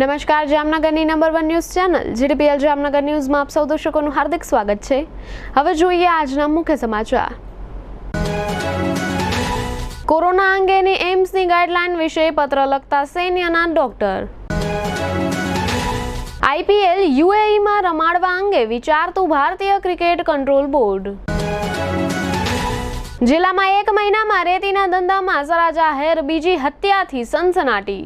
નમસ્કાર, જામનગરની number 1 news channel GDPL Jamnagar ન્યૂઝમાં આપ સૌ દર્શકોનું હાર્દિક સ્વાગત છે। હવે જોઈએ આજના મુખ્ય સમાચાર। કોરોના અંગેની એમ્સની ગાઈડલાઈન વિશે પત્ર લખતા સૈન્યના ડોક્ટર। આઈપીએલ યુએઈમાં રમાડવા અંગે વિચારતું ભારતીય ક્રિકેટ કંટ્રોલ બોર્ડ। જિલ્લામાં 1 મહિનામાં રેતીના ધંધામાં સરા જાહેર બીજી હત્યાથી સનસનાટી।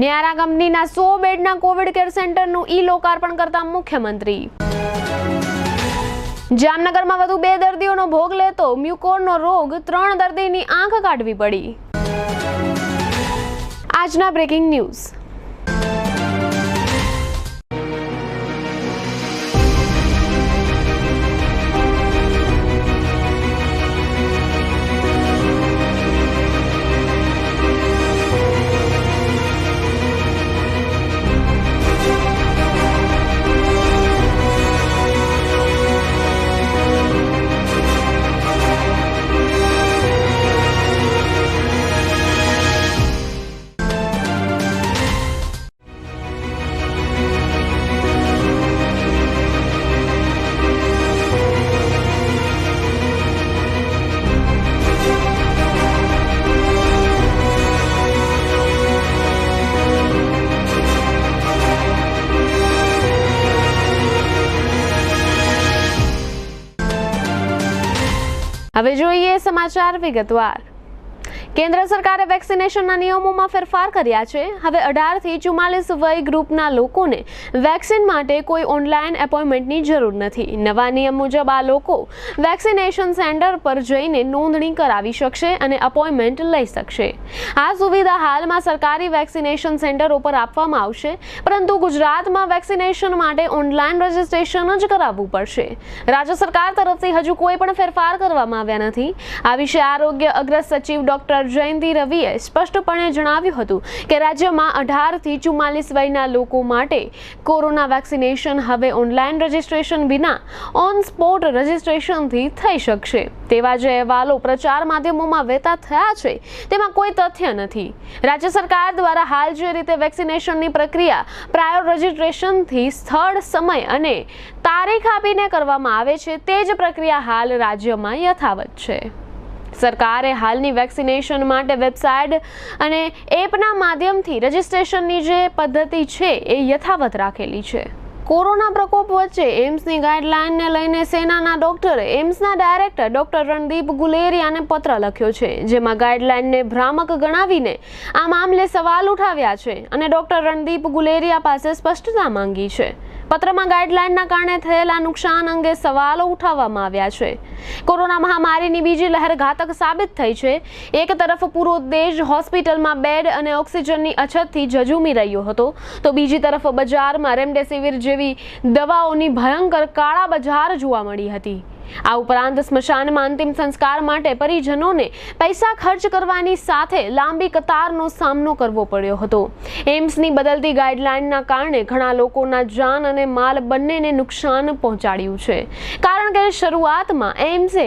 ન્યારા કંપનીના 100 બેડના કોવિડ કેર સેન્ટરનું લોકાર્પણ કરતા મુખ્યમંત્રી। જામનગરમાં વધુ 2 દર્દીઓનો ભોગ લેતો મ્યુકોરનો રોગ, 3 દર્દીની આંખ કાઢવી પડી। આજના બ્રેકિંગ ન્યૂઝ। હવે જોઈએ સમાચાર વિગતવાર। કેન્દ્ર સરકારે વેક્સિનેશનના નિયમોમાં ફેરફાર કર્યા છે। હવે 18 થી 44 વય ગ્રુપના લોકોને વેક્સિન માટે કોઈ ઓનલાઈન એપોઇન્ટમેન્ટની જરૂર નથી। નવા નિયમ મુજબ આ લોકો વેક્સિનેશન સેન્ટર પર જઈને નોંધણી કરાવી શકશે અને એપોઇન્ટમેન્ટ લઈ શકશે। આ સુવિધા હાલમાં સરકારી વેક્સિનેશન સેન્ટરો પર આપવામાં આવશે, પરંતુ ગુજરાતમાં વેક્સિનેશન માટે ઓનલાઈન રજીસ્ટ્રેશન જ કરાવવું પડશે। રાજ્ય સરકાર તરફથી હજુ કોઈ પણ ફેરફાર કરવામાં આવ્યા નથી। આ વિશે આરોગ્ય અગ્ર સચિવ ડોક્ટર જયંતિ રવિએ સ્પષ્ટપણે જણાવ્યું હતું કે રાજ્યમાં 18 થી 44 વયના લોકો માટે કોરોના વેક્સિનેશન હવે ઓનલાઈન રજીસ્ટ્રેશન વિના ઓન સ્પોટ રજીસ્ટ્રેશનથી થઈ શકશે। તેવા જે અહેવાલો પ્રચાર માધ્યમોમાં વહેતા થયા છે તેમાં કોઈ તથ્ય નથી। રાજ્ય સરકાર દ્વારા હાલ જે રીતે વેક્સિનેશનની પ્રક્રિયા પ્રાયોર રજીસ્ટ્રેશનથી સ્થળ, સમય અને તારીખ આપીને કરવામાં આવે છે તે જ પ્રક્રિયા હાલ રાજ્યમાં યથાવત છે। સરકારે હાલની વેક્સિનેશન માટે વેબસાઇટ અને એપના માધ્યમથી રજીસ્ટ્રેશનની જે પદ્ધતિ છે એ યથાવત રાખેલી છે। કોરોના પ્રકોપ વચ્ચે એમ્સની ગાઈડલાઈનને લઈને સેનાના ડોક્ટરે એમ્સના ડાયરેક્ટર ડોક્ટર રણદીપ ગુલેરિયાને પત્ર લખ્યો છે, જેમાં ગાઈડલાઈનને ભ્રામક ગણાવીને આ મામલે સવાલ ઉઠાવ્યા છે અને ડોક્ટર રણદીપ ગુલેરિયા પાસે સ્પષ્ટતા માંગી છે। પત્રમાં ગાઈડલાઈનના કારણે થયેલા નુકસાન અંગે સવાલો ઉઠાવવામાં આવ્યા છે। કોરોના મહામારીની બીજી લહેર ઘાતક સાબિત થઈ છે। એક તરફ પૂરો દેશ હોસ્પિટલમાં બેડ અને ઓક્સિજનની અછતથી ઝઝૂમી રહ્યો હતો, તો બીજી તરફ બજારમાં રેમડેસિવિર જેવી દવાઓની ભયંકર કાળા બજાર જોવા મળી હતી। આ ઉપરાંત સ્મશાનમાં અંતિમ સંસ્કાર માટે પરિજનોને પૈસા ખર્ચ કરવાની સાથે લાંબી કતારનો સામનો કરવો પડ્યો હતો। એમ્સની બદલતી ગાઈડલાઈનના કારણે ઘણા લોકોના જાન અને માલ બંનેને નુકસાન પહોંચાડ્યું છે, કારણ કે શરૂઆતમાં એમ્સે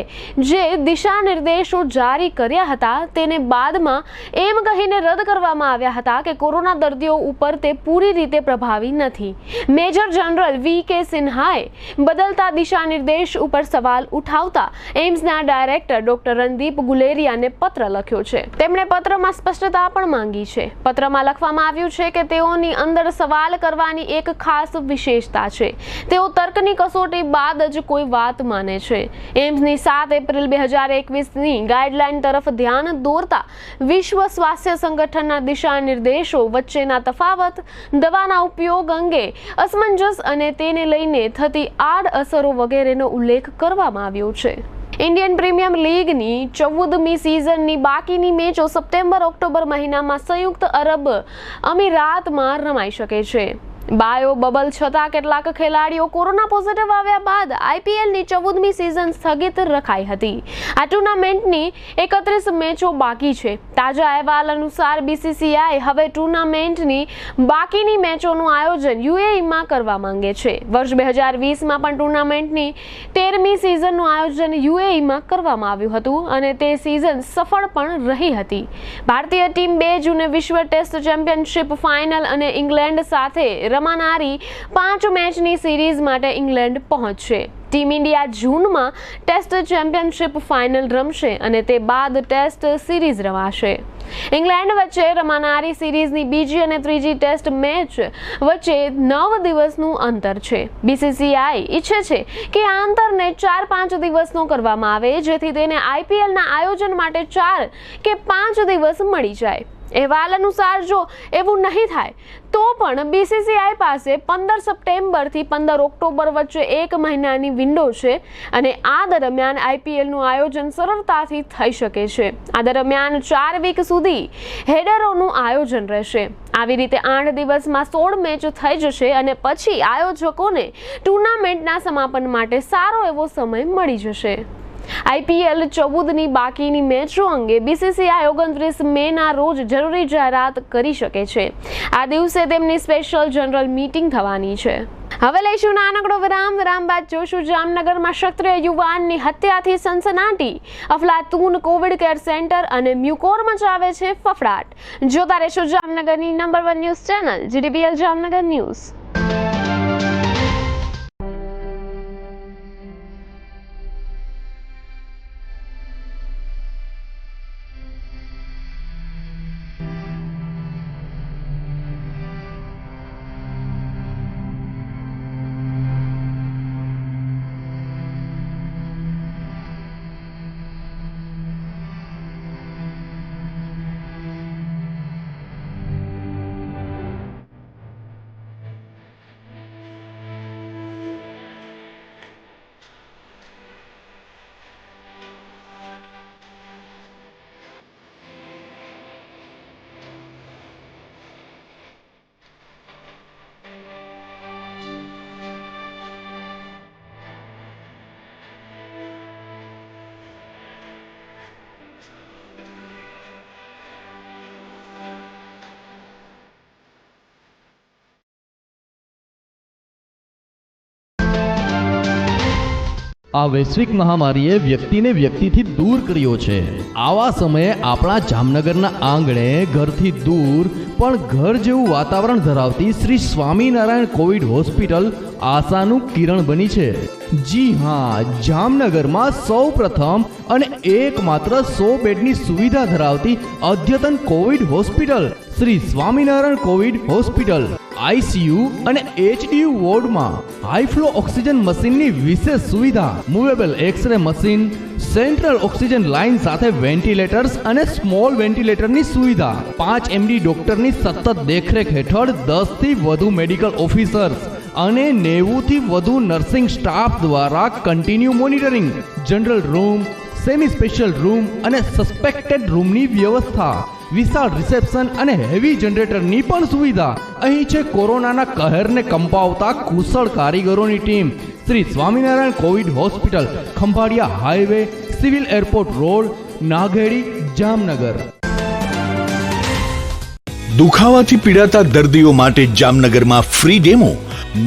જે દિશા નિર્દેશો જારી કર્યા હતા તેને બાદમાં એમ કહીને રદ કરવામાં આવ્યા હતા કે કોરોના દર્દીઓ ઉપર તે પૂરી રીતે પ્રભાવી નથી। Major general વી.કે. સિન્હાએ બદલતા દિશા નિર્દેશ ઉપર સવાલ ઉઠાવતા એમ્સના ડાયરેક્ટર ડોક્ટર રણદીપ ગુલેરિયાને પત્ર લખ્યો છે। તેમણે પત્રમાં સ્પષ્ટતા પણ માંગી છે। પત્રમાં લખવામાં આવ્યું છે કે તેઓની અંદર સવાલ કરવાની એક ખાસ વિશેષતા છે। તેઓ તર્કની કસોટી બાદ જ કોઈ વાત માને છે। એમ્સની 7 એપ્રિલ 2021ની ગાઈડલાઈન તરફ ધ્યાન દોરતા વિશ્વ સ્વાસ્થ્ય સંગઠનના દિશા નિર્દેશો વચ્ચેના તફાવત, દવાના ઉપયોગ અંગે અસમંજસ અને તેને લઈને થતી આડઅસરો વગેરેનો ઉલ્લેખ કરવામાં આવ્યો છે। ઇન્ડિયન પ્રીમિયર લીગની 14મી સિઝનની બાકીની મેચો સપ્ટેમ્બર-ઓક્ટોબર મહિનામાં સંયુક્ત અરબ અમીરાતમાં રમાઈ શકે છે। બાયો બબલ છતાં કેટલાક ખેલાડીઓ કોરોના પોઝિટિવ આવ્યા બાદ આઈપીએલની 14મી સિઝન સ્થગિત રખાઈ હતી. આ ટુર્નામેન્ટની 31 મેચો બાકી છે. તાજા અહેવાલ અનુસાર બીસીસીઆઈ હવે ટુર્નામેન્ટની બાકીની મેચોનું આયોજન યુએઈમાં કરવા માંગે છે. વર્ષ 2020માં પણ ટુર્નામેન્ટની 13મી સિઝનનું આયોજન યુએઈમાં કરવામાં આવ્યું હતું અને તે સિઝન સફળ પણ રહી હતી. ભારતીય ટીમ 2 જૂને વિશ્વ ટેસ્ટ ચેમ્પિયનશિપ ફાઇનલ અને ઇંગ્લેન્ડ સાથે રમાનારી 5 મેચની સિરીઝ માટે ઇંગ્લેન્ડ પહોંચશે. ટીમ ઇન્ડિયા જૂનમાં ટેસ્ટ ચેમ્પિયનશિપ ફાઇનલ રમશે અને તે બાદ ટેસ્ટ સિરીઝ રમાશે. ઇંગ્લેન્ડ વચ્ચે રમાનારી સિરીઝની બીજી અને ત્રીજી ટેસ્ટ મેચ વચ્ચે 9 દિવસનું અંતર છે. બીસીસીઆઈ ઈચ્છે છે કે આ અંતરને 4-5 દિવસનો કરવામાં આવે, જેથી તેને આઈપીએલના આયોજન માટે 4 કે 5 દિવસ મળી જાય. અહેવાલ અનુસાર જો એવું નહીં થાય તો પણ બીસીસીઆઈ પાસે 15 સપ્ટેમ્બરથી 15 ઓક્ટોબર વચ્ચે 1 મહિનાની વિન્ડો છે અને આ દરમિયાન આઈપીએલનું આયોજન સરળતાથી થઈ શકે છે. આ દરમિયાન 4 વીક સુધી હેડરોનું આયોજન રહેશે. આવી રીતે 8 દિવસમાં 16 મેચ થઈ જશે અને પછી આયોજકોને ટુર્નામેન્ટના સમાપન માટે સારો એવો સમય મળી જશે. આઈપીએલ 14ની બાકીની મેચો અંગે બીસીસીઆઈ 29 મેના રોજ જરૂરી જાહેરાત કરી શકે છે. આ દિવસે તેમની સ્પેશિયલ જનરલ મીટિંગ થવાની છે. હવે લઈશું નાનકડો વિરામ બાદ જોશું જામનગરમાં ક્ષત્રિય યુવાનની હત્યાથી સનસનાટી, અફલાતુન કોવિડ કેર સેન્ટર અને મ્યુકોર મચાવે છે ફફડાટ. જોતા રહેશો જામનગરની number 1 news channel GDBL Jamnagar news. આ વૈશ્વિક મહામારીએ વ્યક્તિને વ્યક્તિથી દૂર કર્યો છે. આવા સમયે આપણા જામનગરના આંગણે ઘરથી દૂર પણ ઘર જેવું વાતાવરણ ધરાવતી શ્રી સ્વામિનારાયણ કોવિડ હોસ્પિટલ આશાનું કિરણ બની છે. જી હા, જામનગરમાં સૌપ્રથમ અને એકમાત્ર 100 બેડની સુવિધા ધરાવતી અદ્યતન covid hospital Shri Swaminarayan Covid hospital. ICU અને એચડીયુ વોર્ડમાં હાઈ ફ્લો ઓક્સિજન મશીનની વિશેષ સુવિધા, movable x-ray machine, central oxygen line સાથે વેન્ટિલેટર્સ અને સ્મોલ વેન્ટિલેટરની સુવિધા, 5 MD ડોક્ટરની સતત દેખરેખ હેઠળ 10 થી વધુ મેડિકલ ઓફિસર્સ અને 90 થી વધુ નર્સિંગ સ્ટાફ દ્વારા continue monitoring, general room, semi special room અને સસ્પેક્ટેડ રૂમની વ્યવસ્થા, વિશાળ રિસેપ્શન અને હેવી જનરેટરની પણ સુવિધા. અહીં છે કોરોનાના કહેરને કંપાવતા કુશળ કારીગરોની ટીમ. Shri Swaminarayan Covid hospital, Khambhalia highway, civil airport road, Naghedi, Jamnagar. દુખાવાથી પીડાતા દર્દીઓ માટે જામનગરમાં free demo.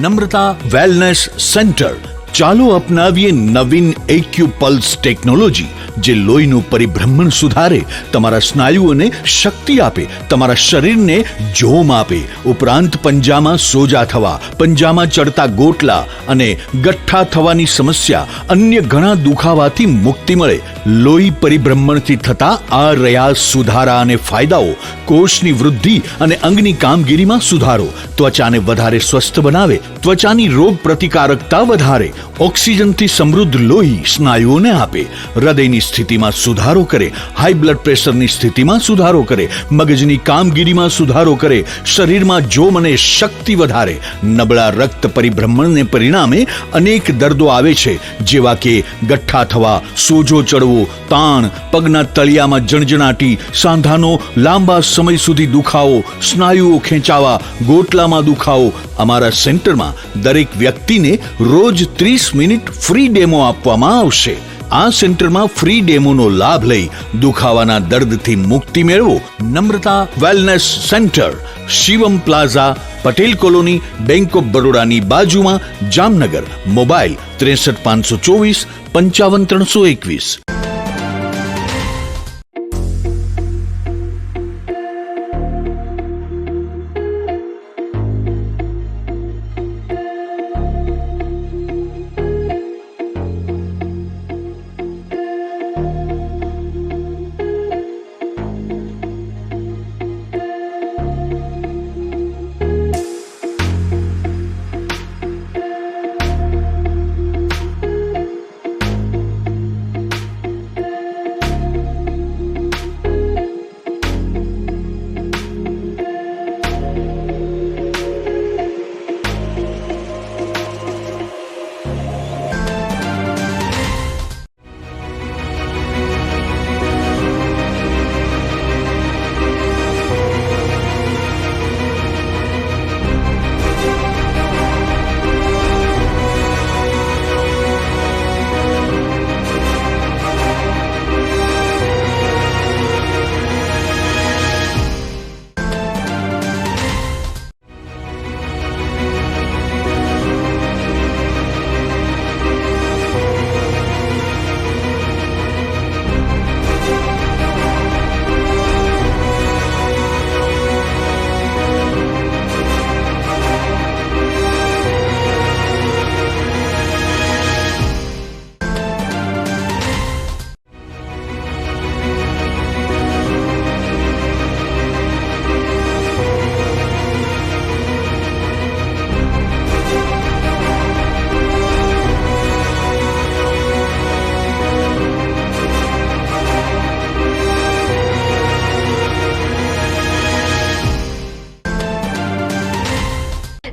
Namrata wellness centre. ચાલો અપનાવીએ નવીન એક્યુપલ્સ ટેકનોલોજી, જે લોહીનું પરિભ્રમણ સુધારે, તમારા સ્નાયુઓને શક્તિ આપે, તમારા શરીરને જોમ આપે. ઉપરાંત પંજામાં સોજા થવા, પંજામાં ચડતા ગોટલા અને ગઠ્ઠા થવાની સમસ્યા, અન્ય ઘણા દુખાવાથી મુક્તિ મળે. લોહી પરિભ્રમણથી થતા આ રહ્યા સુધારા અને ફાયદાઓ. કોષની વૃદ્ધિ અને અંગની કામગીરીમાં સુધારો, ત્વચાને વધારે સ્વસ્થ બનાવે, ત્વચાની રોગ પ્રતિકારકતા વધારે, ઓક્સિજનથી સમૃદ્ધ લોહી સ્નાયુઓને આપે, હૃદયની સ્થિતિમાં સુધારો કરે, હાઈ બ્લડ પ્રેશરની સ્થિતિમાં સુધારો કરે, મગજની કામગીરીમાં સુધારો કરે, શરીરમાં જોમ અને શક્તિ વધારે. નબળા રક્ત પરિભ્રમણને પરિણામે અનેક દર્દો આવે છે, જેવા કે ગઠ્ઠા થવા, સોજો ચડવો, તાણ, પગના તળિયામાં જણજણાટી, સાંધાનો લાંબા સમય સુધી દુખાવો, સ્નાયુઓ ખેંચાવા, ગોટલામાં દુખાવો, અમારા સેન્ટરમાં દરેક વ્યક્તિને રોજ 30 મિનિટ ફ્રી ડેમો આપવામાં આવશે। આ સેન્ટરમાં ફ્રી ડેમોનો લાભ લઈ દુખાવાના દર્દથી મુક્તિ મેળવો। Namrata wellness centre, Shivam plaza, Patel colony, bank of બરોડાની બાજુમાં, જામનગર। મોબાઈલ 63 524 55 321।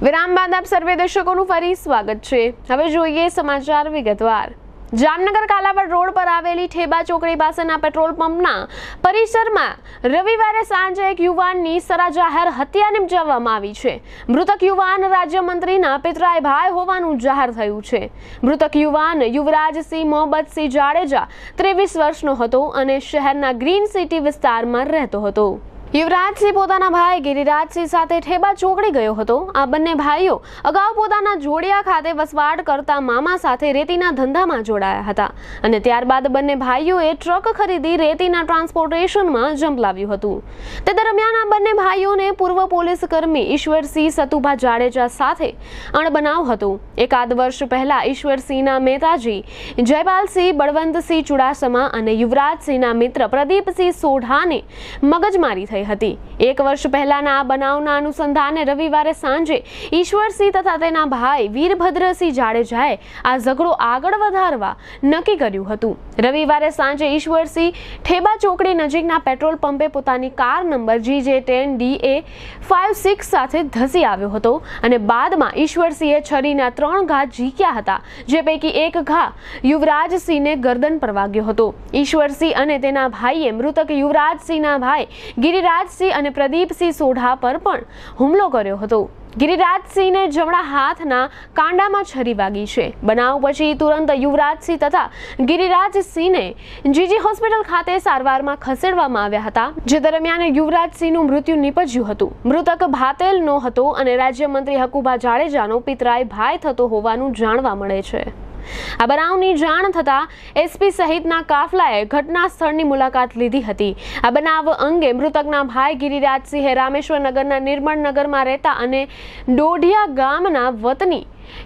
વિરામ બાદ આપ સર્વે દર્શકોનું ફરી સ્વાગત છે। હવે જોઈએ સમાચાર વિગતવાર। જામનગર કાલાવડ રોડ પર આવેલી ઠેબા ચોકડી પાસેના પેટ્રોલ પંપના પરિસરમાં રવિવારે સાંજે એક યુવાનની સરાજાહેર હત્યા નિપજાવવામાં આવી છે। મૃતક યુવાન રાજ્યમંત્રીના પિતરાઈ ભાઈ હોવાનું જાહેર થયું છે। મૃતક યુવાન યુવરાજસિંહ મોહબ્બતસિંહ જાડેજા 23 વર્ષનો હતો અને શહેરના ગ્રીન સિટી વિસ્તારમાં રહેતો હતો। યુવરાજસિંહ પોતાના ભાઈ ગિરિરાજસિંહ સાથે ઠેબા ચોકડી ગયો હતો। આ બંને ભાઈઓ અગાઉ પોતાના જોડિયા ખાતે વસવાટ કરતા મામા સાથે રેતીના ધંધામાં જોડાયા હતા અને ત્યારબાદ બંને ભાઈઓએ ટ્રક ખરીદી રેતીના ટ્રાન્સપોર્ટેશનમાં ઝંપલાવ્યું હતું। તે દરમિયાન આ બંને ભાઈઓને પૂર્વ પોલીસ કર્મી ઈશ્વરસિંહ સતુભા જાડેજા સાથે અણબનાવ હતો। એકાદ વર્ષ પહેલા ઈશ્વરસિંહના મેતાજી જયપાલસિંહ બળવંતસિંહ ચુડાસમા અને યુવરાજસિંહના મિત્ર પ્રદીપસિંહ સોઢાને મગજમારી થઈ હતી। એક વર્ષ પહેલાના આ બનાવના અનુસંધાને રવિવારે સાંજે ઈશ્વરસિંહ તથા તેના ભાઈ વીરભદ્રસિંહ જાડેજાએ આ ઝઘડો આગળ વધારવા નક્કી કર્યું હતું। રવિવારે સાંજે ઈશ્વરસિંહ ઠેબા ચોકડી નજીકના પેટ્રોલ પંપે પોતાની કાર નંબર GJ10DA56 સાથે ધસી આવ્યો હતો અને બાદમાં ઈશ્વરસિંહે છરીના 3 ઘા ઝીક્યા હતા, જે પૈકી એક ઘા યુવરાજસિંહને ગરદન પર વાગ્યો હતો। ઈશ્વરસિંહ અને તેના ભાઈએ મૃતક યુવરાજસિંહના ભાઈ ગિરિરાજસિંહ અને પ્રદીપસિંહ સોઢા પર પણ હુમલો કર્યો હતો। ગિરિરાજસિંહને જમણા હાથના કાંડામાં છરી વાગી છે। બનાવ પછી તુરંત યુવરાજસિંહ તથા ગિરિરાજસિંહને જીજી હોસ્પિટલ ખાતે સારવારમાં ખસેડવામાં આવ્યા હતા, જે દરમિયાન યુવરાજસિંહનું મૃત્યુ નિપજ્યું હતું। મૃતક ભાતેલનો હતો અને રાજ્યમંત્રી હકુભા જાડેજાનો પિતરાઈ ભાઈ થતો હોવાનું જાણવા મળે છે। આ બનાવની જાણ થતા એસપી સહિતના કાફલાએ ઘટના સ્થળની મુલાકાત લીધી હતી। આ બનાવ અંગે મૃતકના ભાઈ ગિરિરાજસિંહે રામેશ્વરનગરના નિર્મળનગરમાં રહેતા અને ડોઢિયા ગામના વતની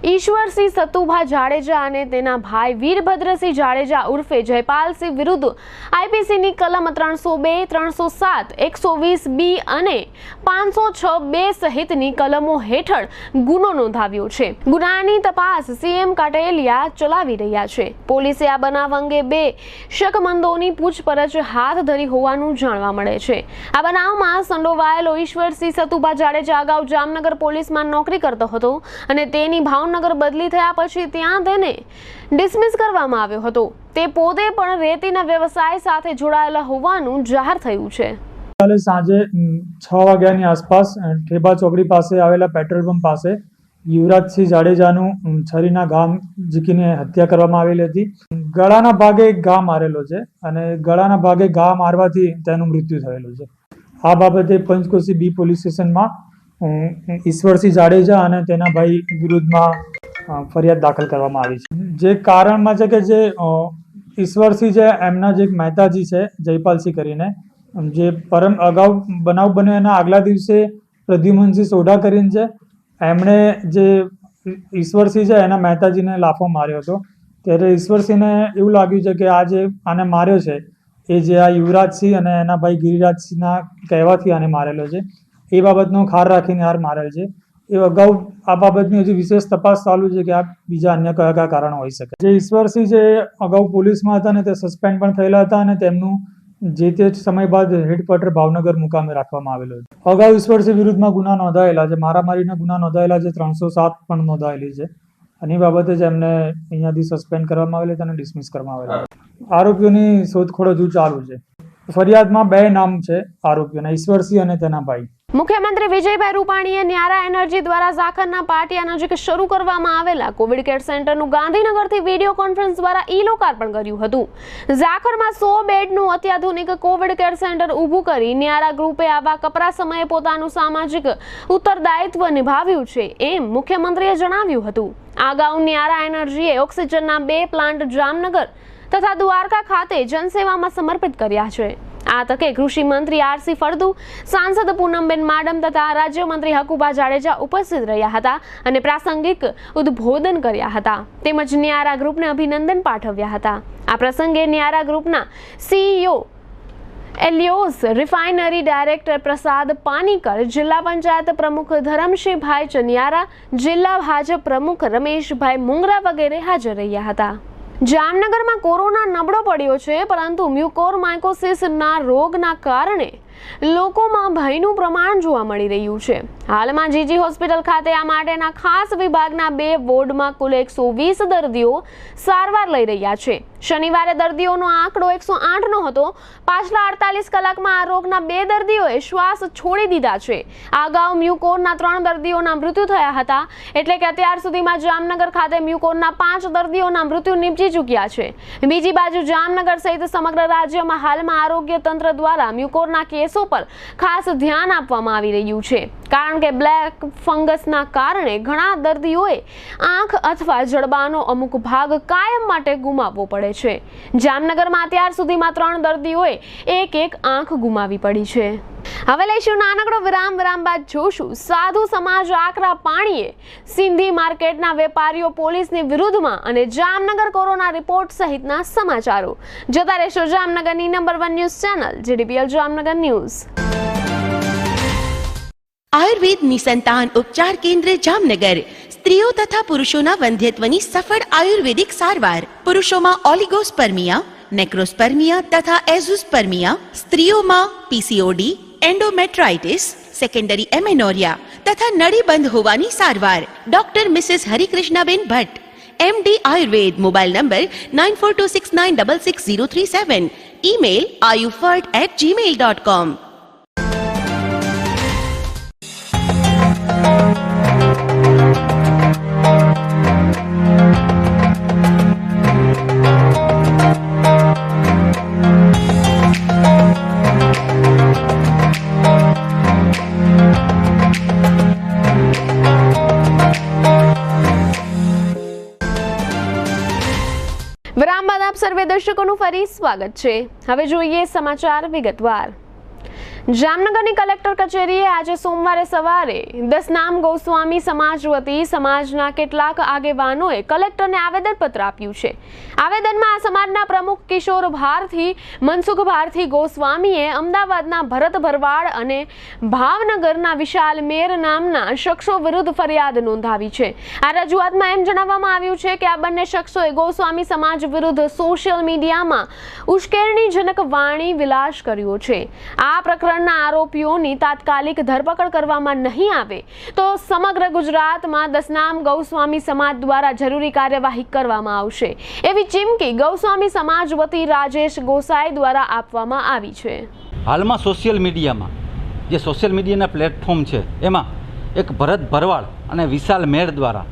ઈશ્વરસિંહ સતુભા જાડેજા અને તેના ભાઈ વીરભદ્રસિંહ જાડેજા ઉર્ફે જયપાલસિંહ વિરુદ્ધ આઈપીસીની કલમ 302, 307, 120B અને 506(2) સહિતની કલમો હેઠળ ગુનો નોંધાવ્યો છે। ગુનાની તપાસ સીએમ કાટેલિયા ચલાવી રહ્યા છે। પોલીસે આ બનાવ અંગે 2 શકમંદોની પૂછપરછ હાથ ધરી હોવાનું જાણવા મળે છે। આ બનાવમાં સંડોવાયેલો ઈશ્વરસિંહ સતુભા જાડેજા અગાઉ જામનગર પોલીસમાં નોકરી કરતો હતો અને તેની ભાવનગર બદલી થયા પછી ત્યાં તેને ડિસમિસ કરવામાં આવ્યો હતો। તે પોતે પણ રેતીના વ્યવસાય સાથે જોડાયેલા હોવાનું જાહેર થયું છે। કાલે સાંજે 6 વાગ્યાની આસપાસ ઠેબા ચોકડી પાસે આવેલા પેટ્રોલ પંપ પાસે યુવરાજસિંહ જાડેજાનું છરીના ઘા ઝીકીને હત્યા કરવામાં આવેલી હતી. ગળાના ભાગે એક ઘા મારેલો છે અને ગળાના ભાગે ઘા મારવાથી તેનું મૃત્યુ થયેલું છે. આ બાબતે પંચકોશી બી પોલીસ સ્ટેશનમાં ઈશ્વરસિંહ જાડેજા અને તેના ભાઈ વિરુદ્ધમાં ફરિયાદ દાખલ કરવામાં આવી છે. જે કારણમાં છે કે જે ઈશ્વરસિંહ છે એમના જે એક મહેતાજી છે જયપાલસિંહ કરીને, જે અગાઉ બનાવ બન્યો એના આગલા દિવસે પ્રદ્યુમનસિંહ સોઢા કરીને છે એમણે જે ઈશ્વરસિંહ છે એના મહેતાજીને લાફો માર્યો હતો. ત્યારે ઈશ્વરસિંહને એવું લાગ્યું છે કે આ જે આને માર્યો છે એ જે આ યુવરાજસિંહ અને એના ભાઈ ગિરિરાજસિંહના કહેવાથી આને મારેલો છે, એ બાબતનો ખાર રાખીને હાર મારેલ છે. એ અગાઉ આ બાબતની હજી વિશેષ તપાસ ચાલુ છે કે આ બીજા અન્ય કયા કયા કારણો હોઈ શકે. જે ઈશ્વરસિંહ છે અગાઉ પોલીસમાં હતા અને તે સસ્પેન્ડ પણ થયેલા હતા અને તેમનું જે તે સમય બાદ હેડક્વાર્ટર ભાવનગર મુકામે રાખવામાં આવેલો છે. અગાઉ ઈશ્વરસિંહ વિરુદ્ધમાં ગુના નોંધાયેલા છે, મારામારીના ગુના નોંધાયેલા છે, 307 પણ નોંધાયેલી છે અને એ બાબતે જ એમને અહીંયાથી સસ્પેન્ડ કરવામાં આવેલા અને ડિસમિસ કરવામાં આવેલા. આરોપીઓની શોધખોળ હજુ ચાલુ છે. ફરિયાદમાં 2 નામ છે આરોપીઓના, ઈશ્વરસિંહ અને તેના ભાઈ. મુખ્યમંત્રી વિજયભાઈ રૂપાણીએ ન્યારા એનર્જી દ્વારા ઝાખરના પાટિયા નજીક શરૂ કરવામાં આવેલા કોવિડ કેર સેન્ટરનું ગાંધીનગરથી વિડીયો કોન્ફરન્સ દ્વારા ઈ-લોકાર્પણ કર્યું હતું. ઝાખરમાં 100 બેડનું અત્યાધુનિક કોવિડ કેર સેન્ટર ઊભું કરી ન્યારા ગ્રુપે આવા કપરા સમયે પોતાનું સામાજિક ઉત્તરદાયિત્વ નિભાવ્યું છે એમ મુખ્યમંત્રીએ જણાવ્યું હતું. અગાઉ ન્યારા એનર્જીએ ઓક્સિજનના 2 પ્લાન્ટ જામનગર તથા દ્વારકા ખાતે જનસેવામાં સમર્પિત કર્યા છે. આ તકે કૃષિ મંત્રી આરસી ફળદુ, સાંસદ પૂનમબેન માડમ તથા રાજ્યમંત્રી હકુબા જાડેજા ઉપસ્થિત રહ્યા હતા અને પ્રાસંગિક ઉદ્બોધન કર્યા હતા તેમજ ન્યારા ગ્રુપને અભિનંદન પાઠવ્યા હતા. આ પ્રસંગે ન્યારા ગ્રુપના સીઈઓ એલિયોસ રિફાઇનરી ડાયરેક્ટર પ્રસાદ પાનીકર, જિલ્લા પંચાયત પ્રમુખ ધરમશીભાઈ ચનિયારા, જિલ્લા ભાજપ પ્રમુખ રમેશભાઈ મુંગરા વગેરે હાજર રહ્યા હતા. જામનગરમાં કોરોના નબળો પડ્યો છે, પરંતુ મ્યુકોરમાઇકોસિસના રોગના કારણે લોકોમાં ભયનું પ્રમાણ જોવા મળી રહ્યું છે. હાલમાં જીજી હોસ્પિટલ ખાતે આ માટેના ખાસ વિભાગના 2 વોર્ડમાં કુલ 120 દર્દીઓ સારવાર લઈ રહ્યા છે. શનિવારે દર્દીઓનો આંકડો 108નો હતો. પાછલા 48 કલાકમાં આ રોગના 2 દર્દીઓએ શ્વાસ છોડી દીધા છે. અગાઉ મ્યુકોરના 3 દર્દીઓના મૃત્યુ થયા હતા, એટલે કે અત્યાર સુધીમાં જામનગર ખાતે મ્યુકોરના 5 દર્દીઓના મૃત્યુ નીપજી ચૂક્યા છે. બીજી બાજુ જામનગર સહિત સમગ્ર રાજ્યમાં હાલમાં આરોગ્ય તંત્ર દ્વારા મ્યુકોરના કેસો પર ખાસ ધ્યાન આપવામાં આવી રહ્યું છે, કારણ કે બ્લેક ફંગસના કારણે ઘણા દર્દીઓએ આંખ અથવા જડબાનો અમુક ભાગ કાયમ માટે ગુમાવવો પડે છે. જામનગરમાં અત્યાર સુધીમાં 3 દર્દીઓએ એક આંખ ગુમાવી પડી છે. હવે લઈશું નાનકડો વિરામ બાદ જોશું સાધુ સમાજ આકરા પાણીએ સિંધી માર્કેટના વેપારીઓ પોલીસની વિરુદ્ધમાં અને જામનગર કોરોના રિપોર્ટ સહિતના સમાચારો. જોતા રહેશો જામનગરની number 1 news channel JDPL Jamnagar news. Ayurveda નિસંતાન ઉપચાર કેન્દ્ર જામનગર સ્ત્રીઓ તથા પુરુષોના વંધ્યત્વની સફળ આયુર્વેદિક સારવાર. પુરુષોમાં ઓલિગોસ્પર્મિયા, નેક્રોસ્પર્મિયા તથા એઝોસ્પર્મિયા, સ્ત્રીઓમાં PCOD, એન્ડોમેટ્રાઇટિસ, સેકન્ડરી એમેનોરિયા તથા નળીબંધ હોવાની સારવાર. Doctor Mrs Harikrishnaben Bhatt, MD Ayurveda. Mobile number 9426966037. Email ayufert@gmail.com. વિરામ બાદ આપ સર્વે દર્શકોનું ફરી સ્વાગત છે. હવે જોઈએ સમાચાર વિગતવાર. જામનગરની કલેક્ટર કચેરીએ આજે સોમવારે સવારે દસનામ ગોસ્વામી સમાજ વતી સમાજના કેટલાક આગેવાનોએ કલેક્ટરને આવેદનપત્ર આપ્યું છે. આવેદનમાં આ સમાજના પ્રમુખ કિશોર ભારથી, મનસુખ ભારથી ગોસ્વામીએ અમદાવાદના ભરત ભરવાડ અને ભાવનગરના વિશાલ મેર નામના શખ્સો વિરુદ્ધ ફરિયાદ નોંધાવી છે. આ રજૂઆતમાં એમ જણાવવામાં આવ્યું છે કે આ બંને શખ્સોએ ગોસ્વામી સમાજ વિરુદ્ધ સોશિયલ મીડિયામાં ઉશ્કેરણીજનક વાણી વિલાસ કર્યો છે. આ પ્રકરણ આરોપીઓની તાત્કાલિક ધરપકડ કરવામાં નહીં આવે તો સમગ્ર ગુજરાતમાં દસનામ ગૌસ્વામી સમાજ દ્વારા જરૂરી કાર્યવાહી કરવામાં આવશે એવી ચીમકી ગૌસ્વામી સમાજ વતી રાજેશ ગોસાઈ દ્વારા આપવામાં આવી છે. હાલમાં સોશિયલ મીડિયાના પ્લેટફોર્મ છે એમાં એક ભરત ભરવાડ અને વિશાલ મેર દ્વારા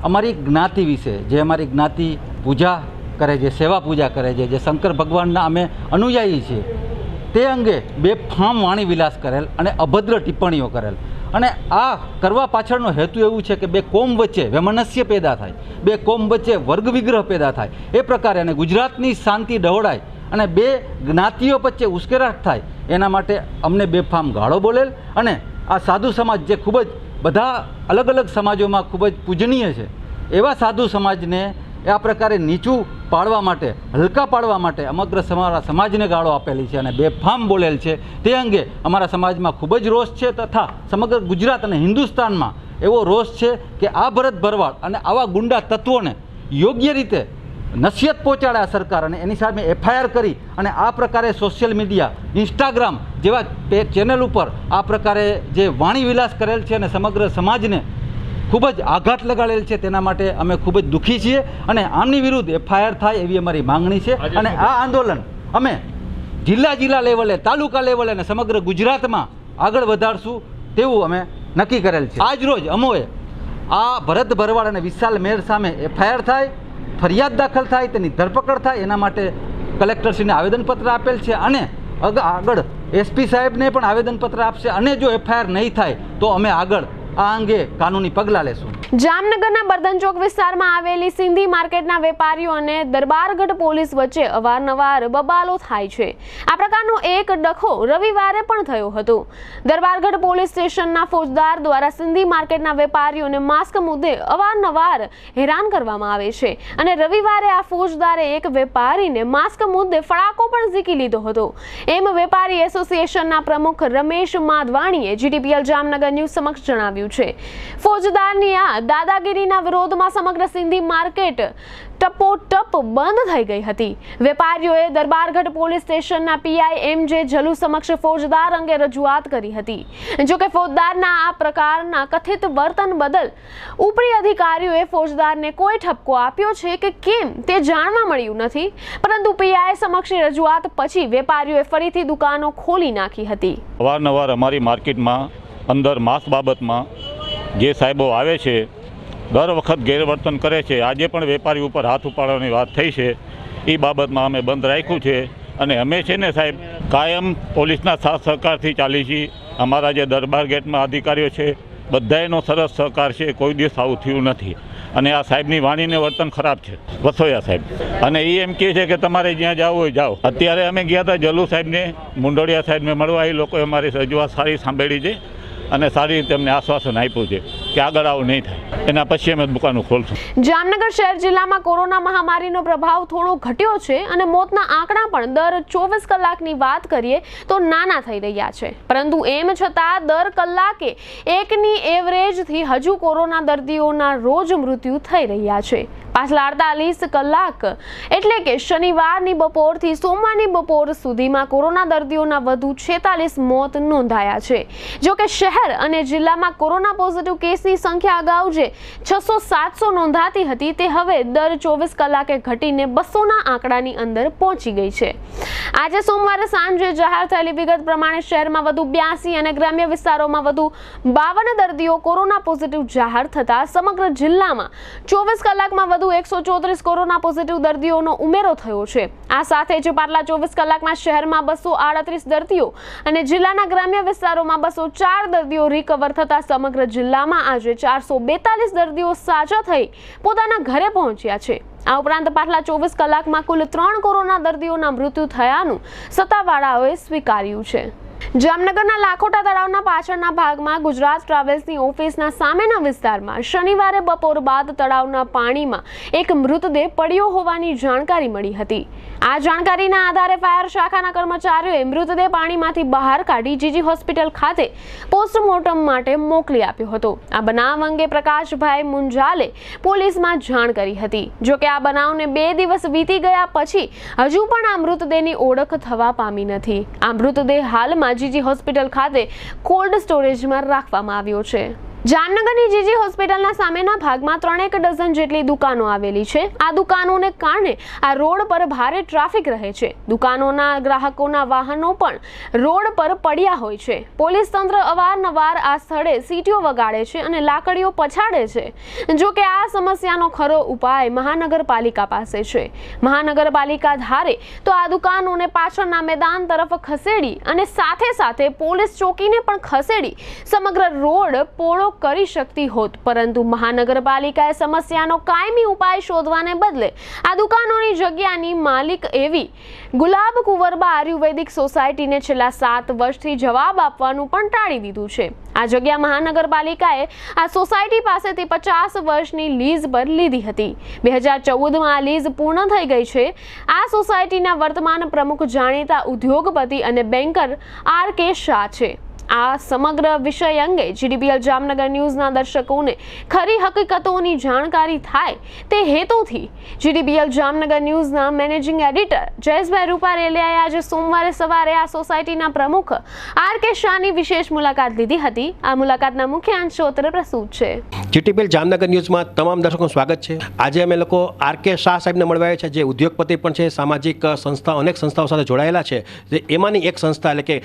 અમારી જ્ઞાતિ વિશે, જે અમારી જ્ઞાતિ પૂજા કરે છે, સેવા પૂજા કરે છે, જે શંકર ભગવાનના અમે અનુયાયી છીએ, તે અંગે બેફામ વાણી વિલાસ કરેલ અને અભદ્ર ટિપ્પણીઓ કરેલ. અને આ કરવા પાછળનો હેતુ એવું છે કે બે કોમ વચ્ચે વૈમનસ્ય પેદા થાય, બે કોમ વચ્ચે વર્ગ વિગ્રહ પેદા થાય, એ પ્રકારે અને ગુજરાતની શાંતિ ડહોળાય અને બે જ્ઞાતિઓ વચ્ચે ઉશ્કેરાટ થાય, એના માટે અમને બેફામ ગાળો બોલેલ. અને આ સાધુ સમાજ જે ખૂબ જ બધા અલગ અલગ સમાજોમાં ખૂબ જ પૂજનીય છે, એવા સાધુ સમાજને આ પ્રકારે નીચું પાડવા માટે, હલકા પાડવા માટે સમગ્ર સમાજને ગાળો આપેલી છે અને બેફામ બોલેલ છે. તે અંગે અમારા સમાજમાં ખૂબ જ રોષ છે, તથા સમગ્ર ગુજરાત અને હિન્દુસ્તાનમાં એવો રોષ છે કે આ ભરત ભરવાડ અને આવા ગુંડા તત્વોને યોગ્ય રીતે નસીહત પહોંચાડે આ સરકાર, અને એની સામે FIR કરી અને આ પ્રકારે સોશિયલ મીડિયા, ઇન્સ્ટાગ્રામ જેવા ચેનલ ઉપર આ પ્રકારે જે વાણી વિલાસ કરેલ છે અને સમગ્ર સમાજને ખૂબ જ આઘાત લગાડેલ છે, તેના માટે અમે ખૂબ જ દુઃખી છીએ અને આમની વિરુદ્ધ FIR થાય એવી અમારી માંગણી છે. અને આ આંદોલન અમે જિલ્લા લેવલે, તાલુકા લેવલે અને સમગ્ર ગુજરાતમાં આગળ વધારશું તેવું અમે નક્કી કરેલ છે. આજ રોજ અમોએ આ ભરત ભરવાડ અને વિશાલ મેર સામે FIR થાય, ફરિયાદ દાખલ થાય, તેની ધરપકડ થાય, એના માટે કલેક્ટરશ્રીને આવેદનપત્ર આપેલ છે અને આગળ SP સાહેબને પણ આવેદનપત્ર આપશે. અને જો FIR નહીં થાય તો અમે આગળ આ અંગે કાનૂની પગલાં લેશું. જામનગરના બર્ધન ચોક વિસ્તારમાં આવેલી સિંધી માર્કેટના વેપારીઓ અને દરબારગઢ પોલીસ વચ્ચે અવારનવાર બબાલો થાય છે. આ પ્રકારનો એક ડખો રવિવારે પણ થયો હતો. દરબારગઢ પોલીસ સ્ટેશનના ફોજદાર દ્વારા સિંધી માર્કેટના વેપારીઓને માસ્ક મુદ્દે અવારનવાર હેરાન કરવામાં આવે છે અને રવિવારે આ ફોજદારે એક વેપારીને માસ્ક મુદ્દે ફડાકો પણ ઝીકી લીધો હતો, એમ વેપારી એસોસિએશનના પ્રમુખ રમેશ માધવાણીએ GTPL જામનગર ન્યૂઝ સમક્ષ જણાવ્યું છે. ફોજદારની આ દાદાગીરીના વિરોધમાં સમગ્ર સિંધી માર્કેટ ટપોટપ બંધ થઈ ગઈ હતી. વેપારીઓએ દરબારગઢ પોલીસ સ્ટેશનના PI MJ જલુ સમક્ષ ફોજદાર અંગે રજૂઆત કરી હતી. જોકે ફોજદારના આ પ્રકારના કથિત વર્તન બદલ ઉપરી અધિકારીઓએ ફોજદારને કોઈ ઠપકો આપ્યો છે કે કેમ તે જાણવા મળ્યું નથી, પરંતુ PI સમક્ષ રજૂઆત પછી વેપારીઓએ ફરીથી દુકાનો ખોલી નાખી હતી. અવારનવાર અમારી માર્કેટમાં અંદર માસ્ક બાબતમાં જે સાહેબો આવે છે દર વખત ગેરવર્તન કરે છે. આજે પણ વેપારી ઉપર હાથ ઉપાડવાની વાત થઈ છે, એ બાબતમાં અમે બંધ રાખ્યું છે અને અમે છે ને સાહેબ કાયમ પોલીસના સાથ સહકારથી ચાલી છીએ. અમારા જે દરબાર ગેટમાં અધિકારીઓ છે બધાનો સરસ સહકાર છે, કોઈ દિવસ આવું થયું નથી. અને આ સાહેબની વાણીને વર્તન ખરાબ છે, વસોયા સાહેબ, અને એ એમ કહે છે કે તમારે જ્યાં જવું હોય જાઓ. અત્યારે અમે ગયા હતા જલુ સાહેબને, મુંડોળિયા સાહેબને મળવા, એ લોકોએ અમારી રજૂઆત સારી સાંભળી છે અને સારી રીતે અમને આશ્વાસન આપ્યું છે કે આગળ આવું નહીં થાય. એના પછી અમે દુકાનો ખોલશું. જામનગર શહેર જિલ્લામાં કોરોના મહામારીનો પ્રભાવ થોડો ઘટ્યો છે અને મોતના આંકડા પણ દર 24 કલાકની વાત કરીએ તો નાના થઈ રહ્યા છે, પરંતુ એમ છતાં દર કલાકે એકની એવરેજથી હજુ કોરોના દર્દીઓના રોજ મૃત્યુ થઈ રહ્યા છે. પાછલા 48 કલાક એટલે કે શનિવારની બપોરથી સોમવારની બપોર સુધીમાં કોરોના દર્દીઓના વધુ 46 મોત નોંધાયા છે. જોકે શહેર અને જિલ્લામાં કોરોના પોઝિટિવ કેસની સંખ્યા અગાઉ જે 600-700 નોંધાતી હતી તે હવે દર 24 કલાકે ઘટીને 200ના આંકડાની અંદર પહોંચી ગઈ છે. આજે સોમવારે સાંજે જાહેર થયેલી વિગત પ્રમાણે શહેરમાં વધુ 82 અને ગ્રામ્ય વિસ્તારોમાં વધુ 52 દર્દીઓ કોરોના પોઝિટિવ જાહેર થતા સમગ્ર જિલ્લામાં 24 કલાકમાં વધુ 134 કોરોના પોઝિટિવ દર્દીઓનો ઉમેરો થયો છે. આ સાથે જ પાછલા 24 કલાકમાં શહેરમાં 238 દર્દીઓ અને જિલ્લાના ગ્રામ્ય વિસ્તારોમાં 204 દર્દીઓ રિકવર થતા સમગ્ર જિલ્લામાં આજે 442 દર્દીઓ સાજા થઈ પોતાના ઘરે પહોંચ્યા છે. આ ઉપરાંત પાછલા 24 કલાકમાં કુલ 3 કોરોના દર્દીઓના મૃત્યુ થયાનું સત્તાવાળાઓએ સ્વીકાર્યું છે. જામનગરના લાખોટા તળાવના પાછળના ભાગમાં ગુજરાત ટ્રાવેલ્સની ઓફિસના સામેના વિસ્તારમાં શનિવારે બપોર બાદ તળાવના પાણીમાં એક મૃતદેહ પડ્યો હોવાની જાણકારી મળી હતી. આ જાણકારીના આધારે ફાયર શાખાના કર્મચારીઓએ મૃતદેહ પાણીમાંથી બહાર કાઢી જીજી હોસ્પિટલ ખાતે પોસ્ટમોર્ટમ માટે મોકલી આપ્યો હતો. આ બનાવ અંગે પ્રકાશભાઈ મુંજાલે પોલીસમાં જાણ કરી હતી. જોકે આ બનાવને 2 દિવસ વીતી ગયા પછી હજુ પણ આ મૃતદેહની ઓળખ થવા પામી નથી. આ મૃતદેહ હાલમાં જીજી હોસ્પિટલ ખાતે કોલ્ડ સ્ટોરેજમાં રાખવામાં આવ્યો છે. જામનગરની જીજી હોસ્પિટલના સામેના ભાગમાં 3 ડઝન જેટલી દુકાનો આવેલી છે. આ દુકાનોને કારણે આ રોડ પર ભારે ટ્રાફિક રહે છે. દુકાનોના ગ્રાહકોના વાહનો પણ રોડ પર પડ્યા હોય છે. પોલીસ તંત્ર અવારનવાર આ સ્થળે સીટીઓ વગાડે છે અને લાકડીઓ પછાડે છે. જો કે આ સમસ્યાનો ખરો ઉપાય મહાનગરપાલિકા પાસે છે. મહાનગરપાલિકા ધારે તો આ દુકાનોને પાછળના મેદાન તરફ ખસેડી અને સાથે પોલીસ ચોકીને પણ ખસેડી સમગ્ર રોડ પોળો કરી શકતી હોત, પરંતુ મહાનગરપાલિકાએ સમસ્યાનો કાયમી ઉપાય શોધવાને બદલે આ દુકાનોની જગ્યાની માલિક એવી ગુલાબ કુંવરબા આયુર્વેદિક સોસાયટીને છેલ્લા 7 વર્ષથી જવાબ આપવાનું પણ ટાળી દીધું છે. આ જગ્યા મહાનગરપાલિકાએ આ સોસાયટી પાસેથી 50 વર્ષની લીઝ પર લીધી હતી. 2014માં આ લીઝ પૂર્ણ થઈ ગઈ છે. આ સોસાયટીના વર્તમાન પ્રમુખ જાણીતા ઉદ્યોગપતિ અને બેન્કર RK શાહ છે. આ સમગ્ર વિષય અંગે GDPL જામનગર ન્યૂઝના દર્શકોને ખરી હકીકતોની જાણકારી થાય તે હેતુથી GDPL જામનગર ન્યૂઝના મેનેજિંગ એડિટર જયેશભાઈ રૂપારેલિયાએ આજે સોમવારે સવારે આ સોસાયટીના પ્રમુખ RK શાહની વિશેષ મુલાકાત લીધી હતી. આ મુલાકાતના મુખ્ય અંશોત્તર પ્રસ્તુત છે. GDPL જામનગર ન્યૂઝમાં તમામ દર્શકોનું સ્વાગત છે. આજે અમે લોકો RK શાહ સાહેબને મળવા આવ્યા છે, જે ઉદ્યોગપતિ પણ છે, સામાજિક સંસ્થાઓ અનેક સંસ્થાઓ સાથે જોડાયેલા છે. જે એમાંની એક સંસ્થા એટલે કે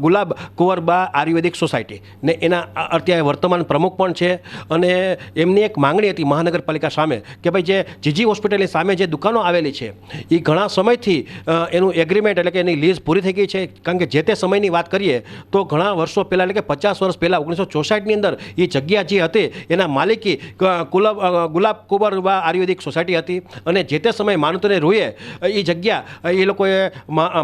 ગુલાબ કુંવરબા આયુર્વેદિક સોસાયટી ને એના અત્યારે વર્તમાન પ્રમુખ પણ છે. અને એમની એક માંગણી હતી મહાનગરપાલિકા સામે કે ભાઈ જે જીજી હોસ્પિટલની સામે જે દુકાનો આવેલી છે એ ઘણા સમયથી એનું એગ્રીમેન્ટ એટલે કે એની લીઝ પૂરી થઈ ગઈ છે. કારણ કે જે તે સમયની વાત કરીએ તો ઘણા વર્ષો પહેલાં એટલે કે 50 વર્ષ પહેલાં 1964ની અંદર એ જગ્યા જે હતી એના માલિકી ગુલાબ કુંવરબા આયુર્વેદિક સોસાયટી હતી. અને જે તે સમયે માનવતને રૂએ એ જગ્યા એ લોકોએ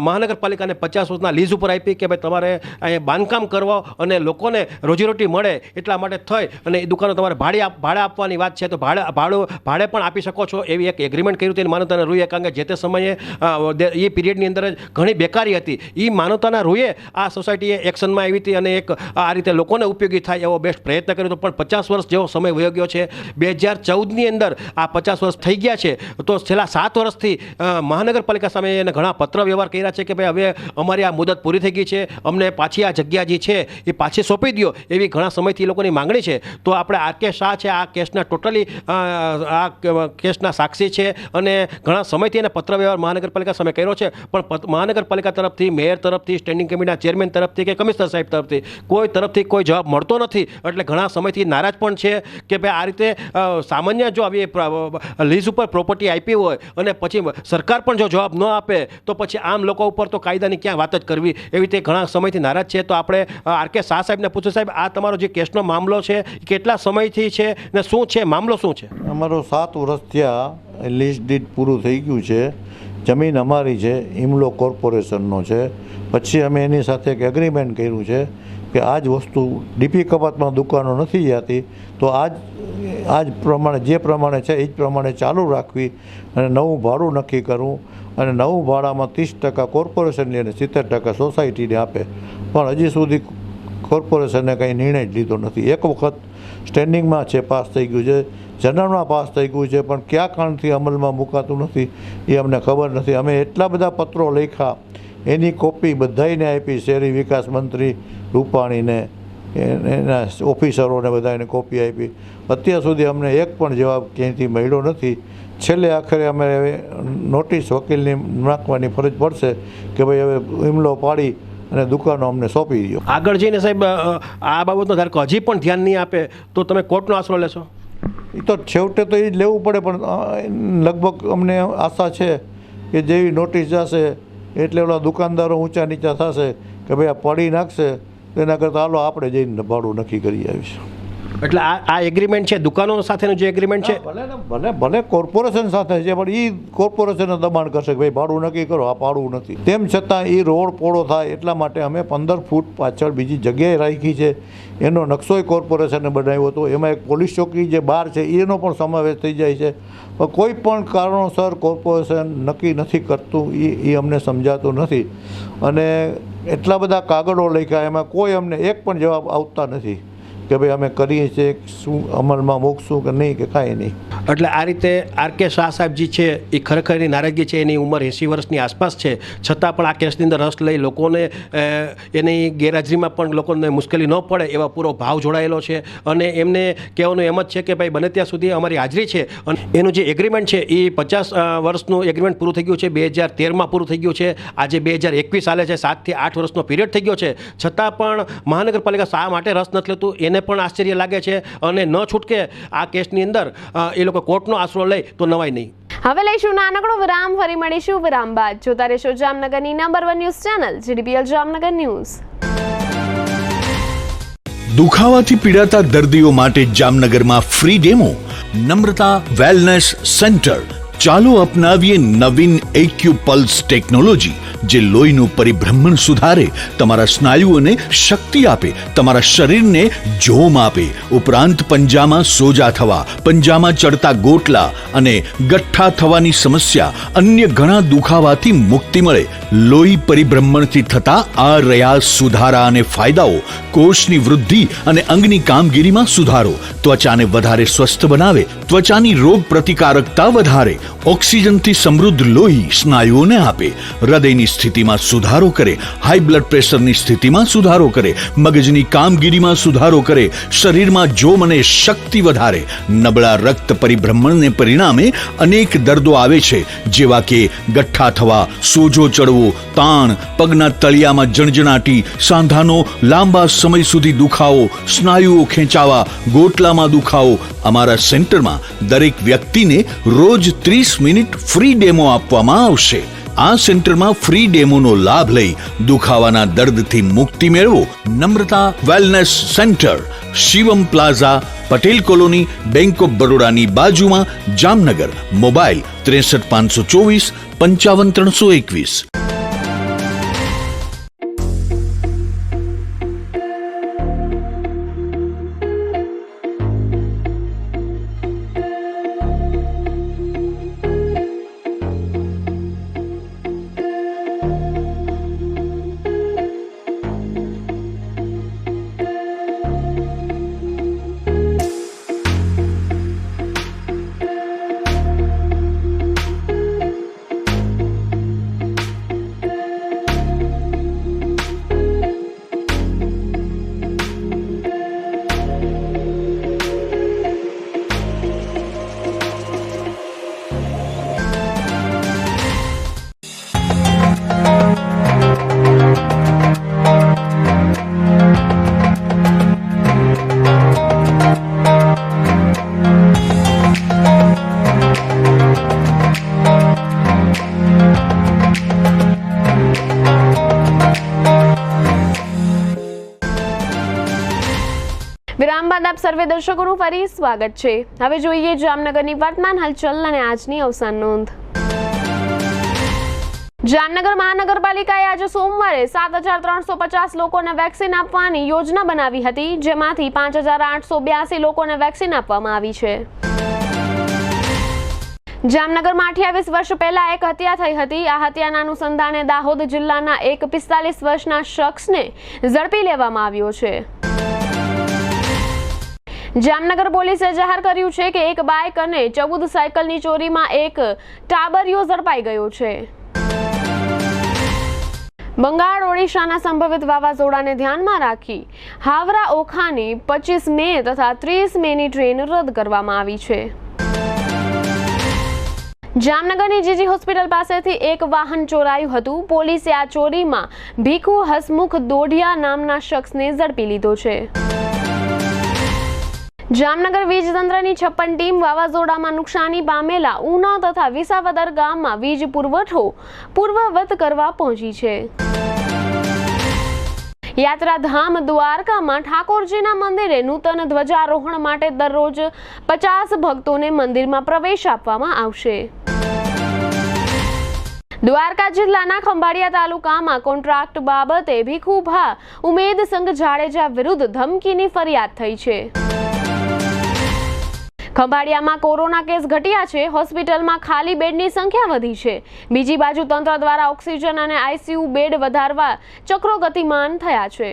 મહાનગરપાલિકાને 50 વર્ષના લીઝ ઉપર આપી કે ભાઈ તમારે અહીંયા બાંધકામ કરવો અને લોકોને રોજીરોટી મળે એટલા માટે થઈ અને એ દુકાનો તમારે ભાડે આપવાની વાત છે તો ભાડે પણ આપી શકો છો એવી એક એગ્રીમેન્ટ કર્યું હતું માનવતાના રૂએ. કારણ કે જે તે સમયે એ પીરિયડની અંદર જ ઘણી બેકારી હતી. એ માનવતાના રૂએ આ સોસાયટીએ એક્શનમાં આવી હતી અને એક આ રીતે લોકોને ઉપયોગી થાય એવો બેસ્ટ પ્રયત્ન કર્યો હતો. પણ 50 વર્ષ જેવો સમય વયો ગયો છે. 2014ની અંદર આ 50 વર્ષ થઈ ગયા છે. તો છેલ્લા 7 વર્ષથી મહાનગરપાલિકા સામે એને ઘણા પત્ર વ્યવહાર કર્યા છે કે ભાઈ હવે અમારી આ મુદત પૂરી થઈ ગઈ છે, અમને પાછી આ જગ્યા જે છે એ પાછી સોંપી દો એવી ઘણા સમયથી લોકોની માંગણી છે. તો આપણે RK શાહ છે આ કેસના ટોટલી આ કેસના સાક્ષી છે અને ઘણા સમયથી એને પત્ર વ્યવહાર મહાનગરપાલિકા સામે કર્યો છે. પણ મહાનગરપાલિકા તરફથી, મેયર તરફથી, સ્ટેન્ડિંગ કમિટીના ચેરમેન તરફથી કે કમિશનર સાહેબ તરફથી કોઈ જવાબ મળતો નથી. એટલે ઘણા સમયથી નારાજ પણ છે કે ભાઈ આ રીતે સામાન્ય જો આવી લીઝ ઉપર પ્રોપર્ટી આપી હોય અને પછી સરકાર પણ જો જવાબ ન આપે તો પછી આમ લોકો ઉપર તો કાયદાની ક્યાં વાત જ કરવી, એવી રીતે ઘણા સમયથી નારાજ છે. તો આપણે RK શાહ સાહેબને પૂછ્યું, સાહેબ આ તમારો જે કેસનો મામલો છે કેટલા સમયથી છે ને શું છે, મામલો શું છે? અમારો 7 વર્ષ થયા લીઝ ડીડ પૂરું થઈ ગયું છે. જમીન અમારી છે, ઇમલો કોર્પોરેશનનો છે. પછી અમે એની સાથે એક એગ્રીમેન્ટ કર્યું છે કે આ જ વસ્તુ DP કપાતમાં દુકાનો નથી જતી તો આજ પ્રમાણે જે પ્રમાણે છે એ જ પ્રમાણે ચાલુ રાખવી અને નવું ભાડું નક્કી કરવું અને નવું ભાડામાં 30% કોર્પોરેશનને અને 70% સોસાયટીને આપે. પણ હજી સુધી કોર્પોરેશને કંઈ નિર્ણય જ લીધો નથી. એક વખત સ્ટેન્ડિંગમાં છે, પાસ થઈ ગયું છે, જનરલમાં પાસ થઈ ગયું છે, પણ કયા કારણથી અમલમાં મુકાતું નથી એ અમને ખબર નથી. અમે એટલા બધા પત્રો લખ્યા, એની કોપી બધાને આપી, શહેરી વિકાસ મંત્રી રૂપાણીને, એના ઓફિસરોને બધાને કોપી આપી. અત્યાર સુધી અમને એક પણ જવાબ ક્યાંયથી મળ્યો નથી. છેલ્લે આખરે અમે નોટિસ વકીલની નાખવાની ફરજ પડશે કે ભાઈ હવે ઇમલો પાડી અને દુકાનો અમને સોંપી દો. આગળ જઈને સાહેબ આ બાબતનો ધારો કે હજી પણ ધ્યાન નહીં આપે તો તમે કોર્ટનો આશરો લેશો? એ તો છેવટે તો એ જ લેવું પડે. પણ લગભગ અમને આશા છે કે જેવી નોટિસ જશે એટલે ઓલા દુકાનદારો ઊંચા નીચા થશે કે ભાઈ આ પડી નાખશે, એના કરતાં હાલો આપણે જઈને ભાડું નક્કી કરી આવીશું. એટલે આ એગ્રીમેન્ટ છે દુકાનો સાથેનું જે એગ્રીમેન્ટ છે ભલે કોર્પોરેશન સાથે છે, પણ એ કોર્પોરેશનને દબાણ કરશે કે ભાઈ ભાડું નક્કી કરો, આ પાડવું નથી. તેમ છતાં એ રોડ પોળો થાય એટલા માટે અમે 15 ફૂટ પાછળ બીજી જગ્યાએ રાખી છે. એનો નકશોય કોર્પોરેશને બનાવ્યો હતો. એમાં એક પોલીસ ચોકી જે બહાર છે એનો પણ સમાવેશ થઈ જાય છે. પણ કોઈ પણ કારણોસર કોર્પોરેશન નક્કી નથી કરતું, એ અમને સમજાતું નથી. અને એટલા બધા કાગળો લખ્યા, એમાં કોઈ અમને એક પણ જવાબ આવતા નથી કે ભાઈ અમે કરીએ છીએ, શું અમલમાં મૂકશું કે નહીં કે કાંઈ નહીં. એટલે આ રીતે આર.કે. શાહ સાહેબજી છે એ ખરેખર એની નારાજગી છે, એની ઉંમર 80 વર્ષની આસપાસ છે, છતાં પણ આ કેસની અંદર રસ લઈ લોકોને એની ગેરહાજરીમાં પણ લોકોને મુશ્કેલી ન પડે એવા પૂરો ભાવ જોડાયેલો છે. અને એમને કહેવાનું એમ જ છે કે ભાઈ બને ત્યાં સુધી અમારી હાજરી છે. અને એનું જે એગ્રીમેન્ટ છે એ 50 વર્ષનું એગ્રીમેન્ટ પૂરું થઈ ગયું છે, 2013માં પૂરું થઈ ગયું છે. આજે 2021 ચાલે છે, 7 થી 8 વર્ષનો પીરિયડ થઈ ગયો છે. છતાં પણ મહાનગરપાલિકા શા માટે રસ નથી લેતું એને પણ આશ્ચર્ય લાગે છે. અને ન છૂટકે આ કેસની અંદર એ લોકો કોર્ટનો આશરો લે તો નવાય નહીં. હવે લઈશું નાનકડો વિરામ, ફરી મળીશું વિરામ બાદ. જોતા રહેશો જામનગરની number 1 news channel GDPL Jamnagar news. દુખાવાથી પીડાતા દર્દીઓ માટે જામનગરમાં free demo Namrata wellness centre. ચાલો અપનાવીએ નવીન એક્યુ પલ્સ ટેકનોલોજી, જે લોહીનું પરિભ્રમણ સુધારે, તમારા સ્નાયુઓને શક્તિ આપે, તમારા શરીરને જોમ આપે. ઉપરાંત પંજામાં સોજા થવા, પંજામાં ચડતા ગોટલા અને ગઠ્ઠા થવાની સમસ્યા, અન્ય ઘણા દુખાવાથી મુક્તિ મળે. લોહી પરિભ્રમણથી થતા આ રહ્યા સુધારા અને ફાયદાઓ. કોષની વૃદ્ધિ અને અંગની કામગીરીમાં સુધારો, ત્વચાને વધારે સ્વસ્થ બનાવે, ત્વચાની રોગ પ્રતિકારકતા વધારે, ઓક્સિજનથી સમૃદ્ધ લોહી સ્નાયુઓને આપે, હૃદયની સ્થિતિમાં સુધારો કરે, હાઈ બ્લડ પ્રેશરની સ્થિતિમાં સુધારો કરે, મગજની કામગીરીમાં સુધારો કરે, શરીરમાં જોમ અને શક્તિ વધારે. નબળા રક્ત પરિભ્રમણને પરિણામે અનેક દર્દો આવે છે, જેવા કે ગઠ્ઠા થવા, સોજો ચડવો, તાણ, પગના તળિયામાં જણજણાટી, સાંધાનો લાંબા સમય સુધી દુખાવો, સ્નાયુઓ ખેંચાવા, ગોટલામાં દુખાવો. અમારા સેન્ટરમાં દરેક વ્યક્તિને રોજ 30 મિનિટ ફ્રી ડેમો આપવામાં આવશે. આ સેન્ટરમાં ફ્રી ડેમોનો લાભ લઈ દુખાવાના દર્દથી મુક્તિ મેળવો. Namrata wellness centre, Shivam plaza, Patel colony, bank of બરોડાની બાજુમાં, જામનગર. મોબાઈલ 63 524 55 321. વિરામ બાદ આપ સર્વે દર્શકોનું ફરી સ્વાગત છે. હવે જોઈએ જામનગરની વર્તમાન હલચલ અને આજની અવસાન નોંધ. જામનગર મહાનગરપાલિકાએ આજે સોમવારે 7,350 લોકોને વેક્સિન આપવાની યોજના બનાવી હતી, જેમાંથી 5,882 લોકોને વેક્સિન આપવામાં આવી છે. જામનગરમાં 28 વર્ષ પહેલા એક હત્યા થઈ હતી. આ હત્યાના અનુસંધાને દાહોદ જિલ્લાના એક 45 વર્ષના શખ્સને ઝડપી લેવામાં આવ્યો છે. જામનગર પોલીસે જાહેર કર્યું છે કે એક બાઇક અને 14 સાયકલની ચોરીમાં એક ટાબરિયો ઝડપાઈ ગયો છે. બંગાળ ઓડિશાના સંભવિત વાવાઝોડાને ધ્યાનમાં રાખી હાવરા ઓખાની 25 મે તથા 30 મેની ટ્રેન રદ કરવામાં આવી છે. જામનગરની જીજી હોસ્પિટલ પાસેથી એક વાહન ચોરાયું હતું. પોલીસે આ ચોરીમાં ભીખુ હસમુખ દોઢિયા નામના શખ્સને ઝડપી લીધો છે. જામનગર વીજ તંત્રની 56 ટીમ વાવાઝોડામાં નુકસાની પામેલા ઉના તથા વિસાવદર ગામમાં વીજ પુરવઠો પૂર્વવત કરવા પહોંચી છે. યાત્રાધામ દ્વારકામાં ઠાકોરજીના મંદિરે નૂતન ધ્વજારોહણ માટે દરરોજ 50 ભક્તોને મંદિરમાં પ્રવેશ આપવામાં આવશે. દ્વારકા જિલ્લાના ખંભાળિયા તાલુકામાં કોન્ટ્રાક્ટ બાબતે ભીખુભા ઉમેદસંગ જાડેજા વિરુદ્ધ ધમકીની ફરિયાદ થઈ છે. ખંભાળિયામાં કોરોના કેસ ઘટ્યા છે. હોસ્પિટલમાં ખાલી બેડની સંખ્યા વધી છે. બીજી બાજુ તંત્ર દ્વારા ઓક્સિજન અને આઈસીયુ બેડ વધારવા ચક્રો ગતિમાન થયા છે.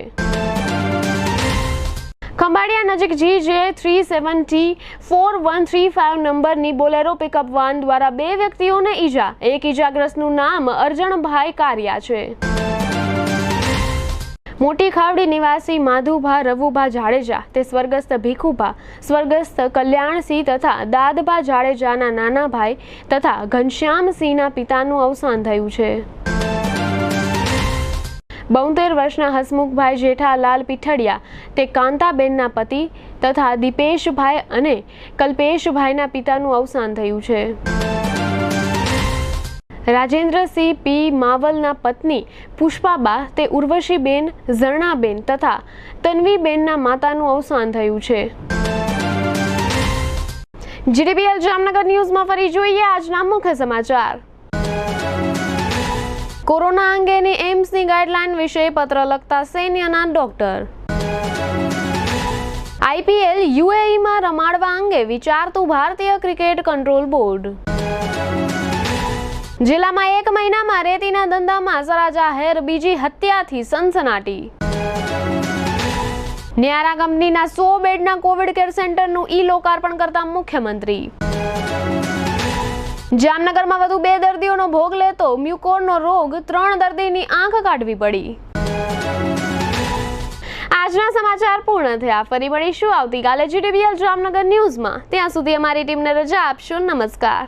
ખંભાળિયા નજીક GJ37T4135 નંબરની બોલેરો પિકઅપ વાન દ્વારા 2 વ્યક્તિઓને ઈજા. એક ઈજાગ્રસ્તનું નામ અરજણભાઈ કારિયા છે. મોટી ખાવડી નિવાસી માધુભા રવુભા જાડેજા તે સ્વર્ગસ્થ ભીખુભા, સ્વર્ગસ્થ કલ્યાણસિંહ તથા દાદભા જાડેજાના નાના ભાઈ તથા ઘનશ્યામસિંહના પિતાનું અવસાન થયું છે. 72 વર્ષના હસમુખભાઈ જેઠાલાલ પીઠડિયા તે કાંતાબેનના પતિ તથા દીપેશભાઈ અને કલ્પેશભાઈના પિતાનું અવસાન થયું છે. રાજેન્દ્રસિંહ પી માવલના પત્ની પુષ્પાબા તે ઉર્વશીબેન, ઝરણાબેન તથા તન્વીબેનના માતાનું અવસાન થયું છે. GTPL જામનગર ન્યૂઝમાં ફરી જોઈએ આજના મુખ્ય સમાચાર. કોરોના અંગેની એમ્સની ગાઈડલાઈન વિશે પત્ર લખતા સૈન્યના ડોક્ટર. IPL UAEમાં રમાડવા અંગે વિચારતું ભારતીય ક્રિકેટ કંટ્રોલ બોર્ડ. જિલ્લામાં 1 મહિનામાં રેતીના ધંધામાં સરા જાહેર બીજી હત્યાથી સનસનાટી. ન્યારા કંપનીના 100 બેડના કોવિડ કેર સેન્ટરનું લોકાર્પણ કરતા મુખ્યમંત્રી. જામનગરમાં વધુ 2 દર્દીઓનો ભોગ લેતો મ્યુકોરનો રોગ, 3 દર્દીની આંખ કાઢવી પડી. આજના સમાચાર પૂર્ણ થયા. ફરી મળીશું આવતીકાલે GTPL જામનગર ન્યૂઝમાં. ત્યાં સુધી અમારી ટીમને રજા આપશો. નમસ્કાર.